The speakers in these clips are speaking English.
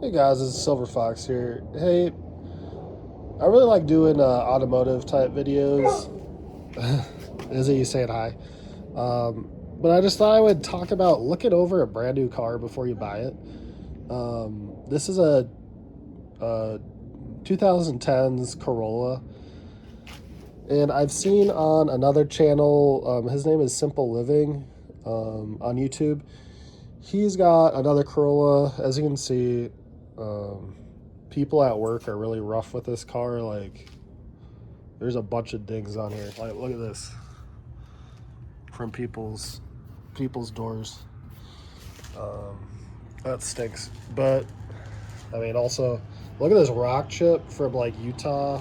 Hey guys, it's Silver Fox here. Hey, I really like doing automotive type videos. Izzy saying hi. But I just thought I would talk about looking over a brand new car before you buy it. This is a 2010s Corolla, and I've seen on another channel. His name is Simple Living on YouTube. He's got another Corolla. As you can see, um, people at work are really rough with this car. Like, there's a bunch of dings on here. Like, look at this from people's doors. Um, that stinks. But I mean, also look at this rock chip from like Utah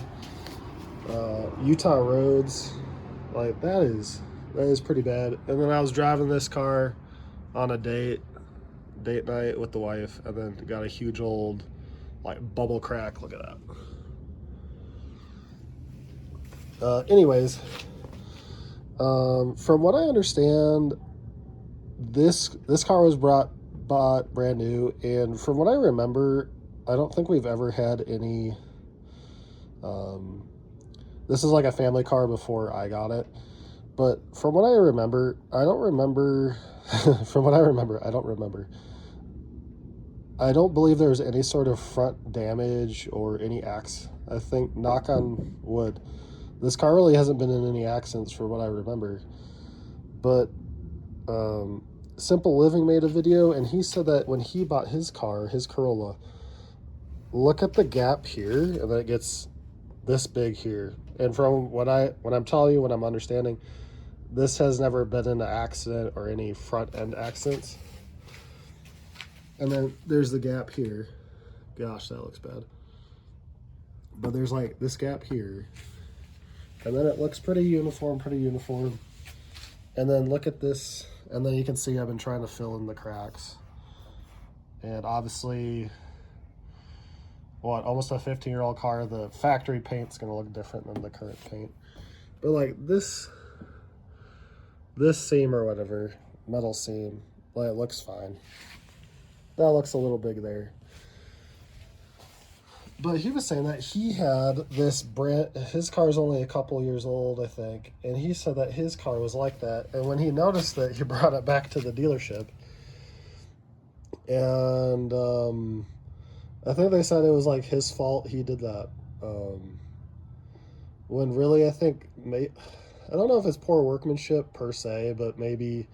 roads. Like that is pretty bad. And then I was driving this car on a date night with the wife, and then got a huge old like bubble crack. Look at that. Anyways, from what I understand, this car was bought brand new, and from what I remember, I don't think we've ever had any. Um, this is like a family car before I got it, but from what I remember, I don't remember. From what I remember, I don't remember. I don't believe there was any sort of front damage or any acts. I think, knock on wood, this car really hasn't been in any accidents for what I remember. But Simple Living made a video, and he said that when he bought his car, his Corolla, look at the gap here, and then it gets this big here. And from what I'm telling you, what I'm understanding, this has never been in an accident or any front end accidents. And then there's the gap here. Gosh, that looks bad. But there's like this gap here, and then it looks pretty uniform, And then look at this, and then you can see I've been trying to fill in the cracks. And obviously, almost a 15-year-old car, the factory paint's gonna look different than the current paint. But like this seam or whatever, metal seam, like it looks fine. That looks a little big there. But he was saying that he had this brand, his car is only a couple years old, I think, and he said that his car was like that. And when he noticed that, he brought it back to the dealership. And I think they said it was like his fault he did that. When really, I think, I don't know if it's poor workmanship per se, but maybe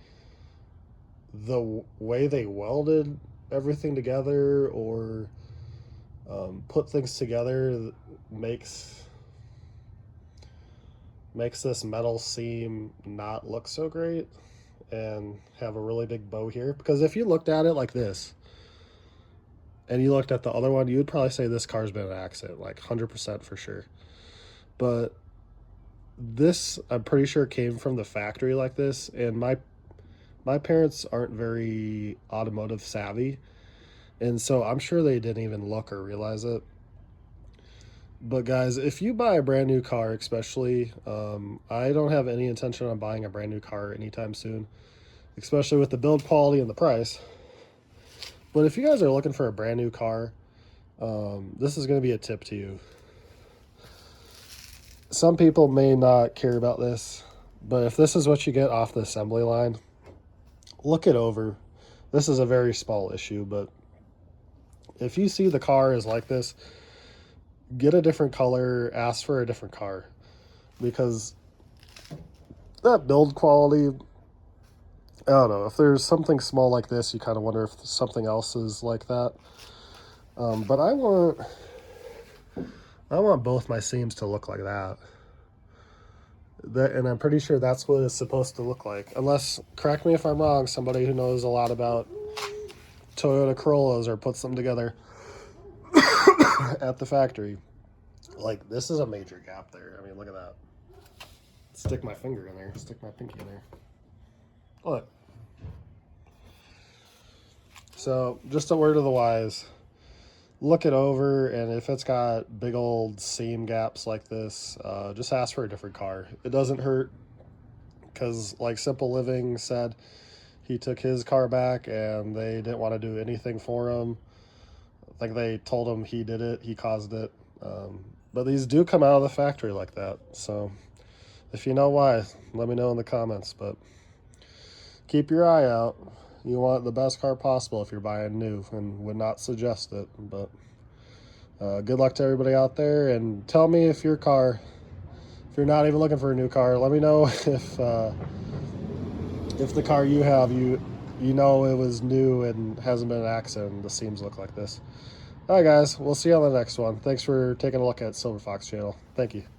the way they welded everything together or put things together makes this metal seam not look so great and have a really big bow here. Because if you looked at it like this and you looked at the other one, you would probably say this car's been in an accident, like 100% for sure. But this, I'm pretty sure, came from the factory like this. And my parents aren't very automotive savvy, and so I'm sure they didn't even look or realize it. But guys, if you buy a brand new car, especially, I don't have any intention on buying a brand new car anytime soon, especially with the build quality and the price. But if you guys are looking for a brand new car, this is going to be a tip to you. Some people may not care about this, but if this is what you get off the assembly line, look it over. This is a very small issue, but if you see the car is like this, get a different color, ask for a different car, because that build quality, I don't know, if there's something small like this, you kind of wonder if something else is like that. But I want both my seams to look like that. And I'm pretty sure that's what it's supposed to look like. Unless, correct me if I'm wrong, somebody who knows a lot about Toyota Corollas or puts them together at the factory. Like, this is a major gap there. I mean, look at that. Stick my finger in there. Stick my pinky in there. Look. So, just a word of the wise. Look it over, and if it's got big old seam gaps like this, just ask for a different car. It doesn't hurt, because like Simple Living said, he took his car back and they didn't want to do anything for him. I think they told him he did it, he caused it. But these do come out of the factory like that. So if you know why, let me know in the comments. But keep your eye out. You want the best car possible if you're buying new, and would not suggest it. But good luck to everybody out there, and tell me if your car, if you're not even looking for a new car, let me know if the car you have, you know it was new and hasn't been an accident and the seams look like this. All right, guys, we'll see you on the next one. Thanks for taking a look at Silver Fox channel. Thank you.